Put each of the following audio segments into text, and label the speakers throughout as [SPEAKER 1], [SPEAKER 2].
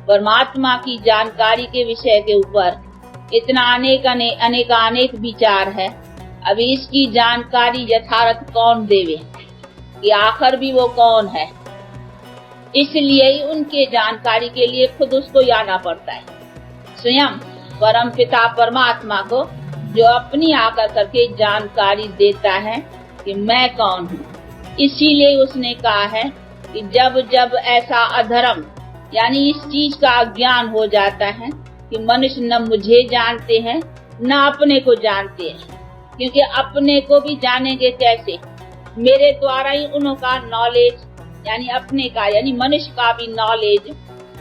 [SPEAKER 1] परमात्मा की जानकारी के विषय के ऊपर इतना अनेक विचार है। अभी इसकी जानकारी यथार्थ कौन देवे कि आखिर भी वो कौन है। इसलिए ही उनके जानकारी के लिए खुद उसको जाना पड़ता है, स्वयं परम पिता परमात्मा को, जो अपनी आकर करके जानकारी देता है कि मैं कौन हूँ। इसीलिए उसने कहा है कि जब जब ऐसा अधर्म यानी इस चीज का अज्ञान हो जाता है कि मनुष्य न मुझे जानते हैं न अपने को जानते हैं, क्योंकि अपने को भी जानेंगे कैसे, मेरे द्वारा ही उनका नॉलेज यानी अपने का यानी मनुष्य का भी नॉलेज,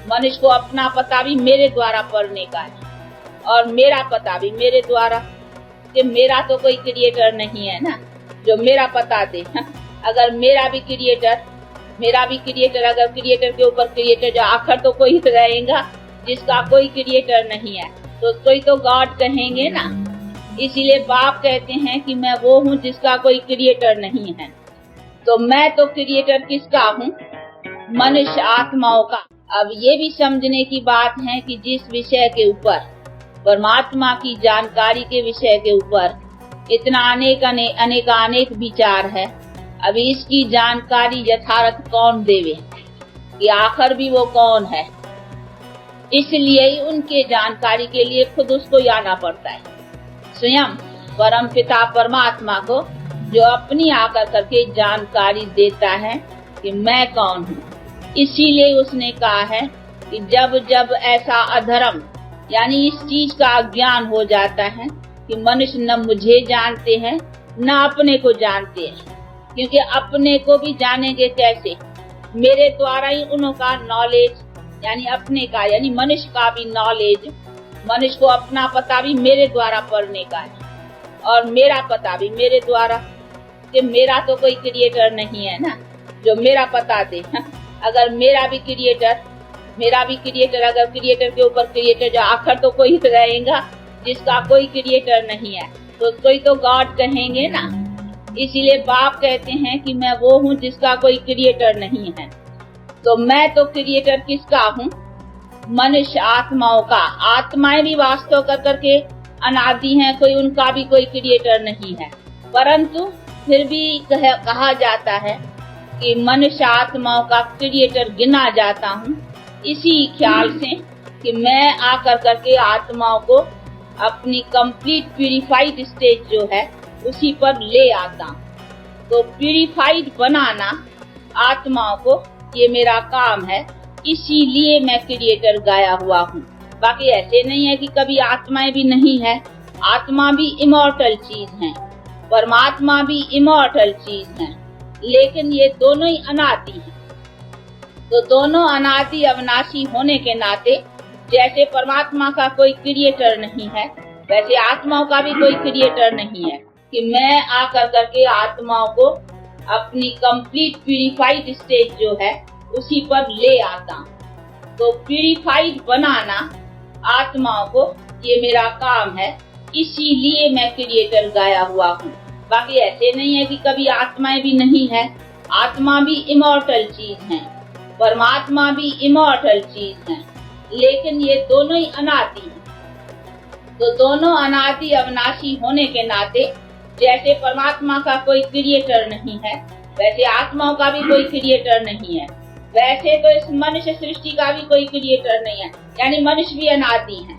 [SPEAKER 1] मनुष्य को अपना पता भी मेरे द्वारा पढ़ने का है और मेरा पता भी मेरे द्वारा, कि मेरा तो कोई क्रिएटर नहीं है ना जो मेरा पता दे। अगर मेरा भी क्रिएटर अगर क्रिएटर के ऊपर क्रिएटर, जो आखिर तो कोई रहेगा जिसका कोई क्रिएटर नहीं है, तो कोई तो गॉड कहेंगे ना। इसीलिए बाप कहते हैं कि मैं वो हूँ जिसका कोई क्रिएटर नहीं है। तो मैं तो क्रिएटर किसका हूँ? मनुष्य आत्माओं का। अब ये भी समझने की बात है कि जिस विषय के ऊपर परमात्मा की जानकारी के विषय के ऊपर इतना अनेक विचार है, अभी इसकी जानकारी यथार्थ कौन देवे कि आखिर भी वो कौन है। इसलिए ही उनके जानकारी के लिए खुद उसको जाना पड़ता है, स्वयं परम पिता परमात्मा को, जो अपनी आकर करके जानकारी देता है कि मैं कौन हूँ। इसीलिए उसने कहा है कि जब जब ऐसा अधर्म यानी इस चीज का अज्ञान हो जाता है कि मनुष्य न मुझे जानते हैं न अपने को जानते हैं, क्योंकि अपने को भी जानेंगे कैसे, मेरे द्वारा ही उनका नॉलेज यानी अपने का यानी मनुष्य का भी नॉलेज, मनुष्य को अपना पता भी मेरे द्वारा पढ़ने का है और मेरा पता भी मेरे द्वारा, कि मेरा तो कोई क्रिएटर नहीं है ना जो मेरा पता दे। अगर मेरा भी क्रिएटर अगर क्रिएटर के ऊपर क्रिएटर, जो आखिर तो कोई रहेगा जिसका कोई क्रिएटर नहीं है, तो कोई तो गॉड कहेंगे ना। इसीलिए बाप कहते हैं कि मैं वो हूँ जिसका कोई क्रिएटर नहीं है। तो मैं तो क्रिएटर किसका हूँ? मनुष्य आत्माओं का। आत्माएं भी वास्तव कर करके अनादि हैं, कोई उनका भी कोई क्रिएटर नहीं है, परंतु फिर भी कहा जाता है कि मनुष्य आत्माओं का क्रिएटर गिना जाता हूँ, इसी ख्याल से कि मैं आकर करके आत्माओं को अपनी कंप्लीट प्यूरिफाइड स्टेज जो है उसी पर ले आता हूँ। तो प्यूरिफाइड बनाना आत्माओं को ये मेरा काम है, इसीलिए मैं क्रिएटर गाया हुआ हूँ। बाकी ऐसे नहीं है कि कभी आत्माएं भी नहीं है, आत्मा भी इमॉर्टल चीज है, परमात्मा भी इमॉर्टल चीज है, लेकिन ये दोनों ही अनादि हैं। तो दोनों अनादि अविनाशी होने के नाते जैसे परमात्मा का कोई क्रिएटर नहीं है, वैसे आत्माओं का भी कोई क्रिएटर नहीं है कि मैं आकर करके आत्माओं को अपनी कंप्लीट प्यूरिफाइड स्टेज जो है उसी पर ले आता हूँ। तो प्यूरिफाइड बनाना आत्माओं को ये मेरा काम है, इसीलिए मैं क्रिएटर गाया हुआ हूँ। बाकी ऐसे नहीं है कि कभी आत्माएं भी नहीं है, आत्मा भी इमॉर्टल चीज है, परमात्मा भी इमॉर्टल चीज है, लेकिन ये दोनों ही अनादि हैं। तो दोनों अनादि अविनाशी होने के नाते जैसे परमात्मा का कोई क्रिएटर नहीं है, वैसे आत्माओं का भी कोई क्रिएटर नहीं है। वैसे तो इस मनुष्य सृष्टि का भी कोई क्रिएटर नहीं है, यानी मनुष्य भी अनादि है।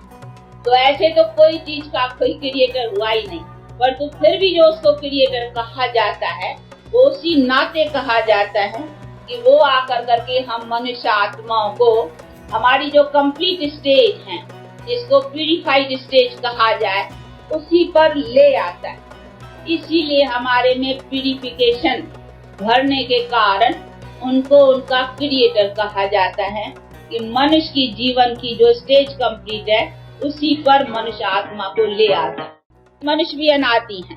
[SPEAKER 1] तो ऐसे तो कोई चीज का कोई क्रिएटर हुआ ही नहीं, परंतु फिर भी जो उसको क्रिएटर कहा जाता है वो उसी नाते कहा जाता है कि वो आकर करके हम मनुष्य आत्माओं को हमारी जो कंप्लीट स्टेज है, जिसको प्यूरिफाइड स्टेज कहा जाए, उसी पर ले आता है। इसीलिए हमारे में प्यूरिफिकेशन भरने के कारण उनको उनका क्रिएटर कहा जाता है कि मनुष्य की जीवन की जो स्टेज कंप्लीट है उसी पर मनुष्य आत्मा को ले आता है। मनुष्य भी अनादि है,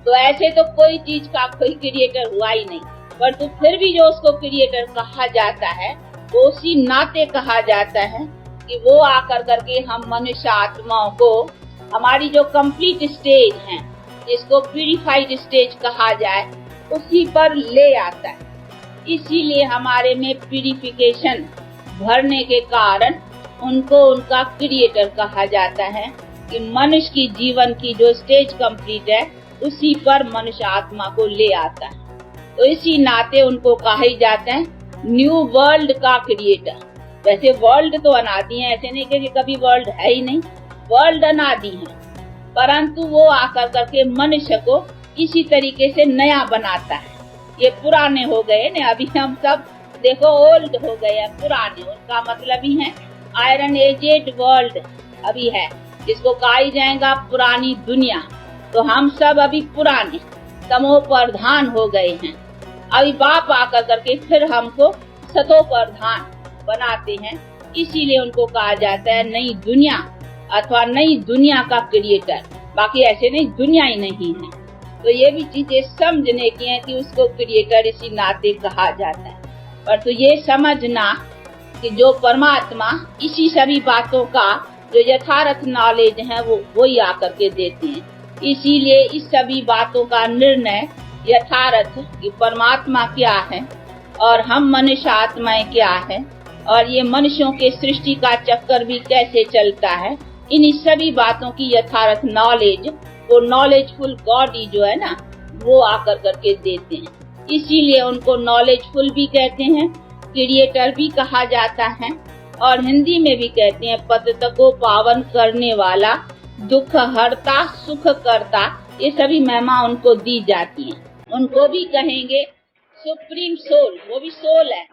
[SPEAKER 1] तो ऐसे तो कोई चीज का कोई क्रिएटर हुआ ही नहीं, परंतु फिर भी जो उसको क्रिएटर कहा जाता है वो उसी नाते कहा जाता है कि वो आकर करके हम मनुष्य आत्माओं को हमारी जो कंप्लीट स्टेज है, जिसको प्यूरिफाइड स्टेज कहा जाए, उसी पर ले आता है। इसीलिए हमारे में प्यूरिफिकेशन भरने के कारण उनको उनका क्रिएटर कहा जाता है कि मनुष्य की जीवन की जो स्टेज कंप्लीट है उसी पर मनुष्य आत्मा को ले आता है। तो इसी नाते उनको कहा ही जाता है न्यू वर्ल्ड का क्रिएटर। वैसे वर्ल्ड तो अनादि है, ऐसे नहीं कि कभी वर्ल्ड है ही नहीं, वर्ल्ड अनादि है, परंतु वो आकर करके मनुष्य को इसी तरीके से नया बनाता है। ये पुराने हो गए न, अभी हम सब देखो ओल्ड हो गए हैं, पुराने, उनका मतलब ही है आयरन एजेड वर्ल्ड अभी है, जिसको कहा जाएगा पुरानी दुनिया। तो हम सब अभी पुराने तमो प्रधान हो गए हैं। अभी बाप आकर करके फिर हमको सतो प्रधान बनाते हैं, इसीलिए उनको कहा जाता है नई दुनिया अथवा नई दुनिया का क्रिएटर। बाकी ऐसे नहीं, दुनिया ही नहीं है। तो ये भी चीजें समझने की है कि उसको क्रिएटर इसी नाते कहा जाता है। पर तो ये समझना कि जो परमात्मा इसी सभी बातों का जो यथार्थ नॉलेज है वो ही आकर के देते हैं। इसीलिए इस सभी बातों का निर्णय यथार्थ कि परमात्मा क्या है और हम मनुष्य आत्माएं क्या है और ये मनुष्यों के सृष्टि का चक्कर भी कैसे चलता है, इन सभी बातों की यथार्थ नॉलेज वो नॉलेजफुल गॉड ही जो है ना वो आकर करके देते हैं। इसीलिए उनको नॉलेजफुल भी कहते हैं, क्रिएटर भी कहा जाता है और हिंदी में भी कहते हैं पतित को पावन करने वाला, दुख हरता, सुख करता। ये सभी महिमा उनको दी जाती हैं। उनको भी कहेंगे सुप्रीम सोल, वो भी सोल है,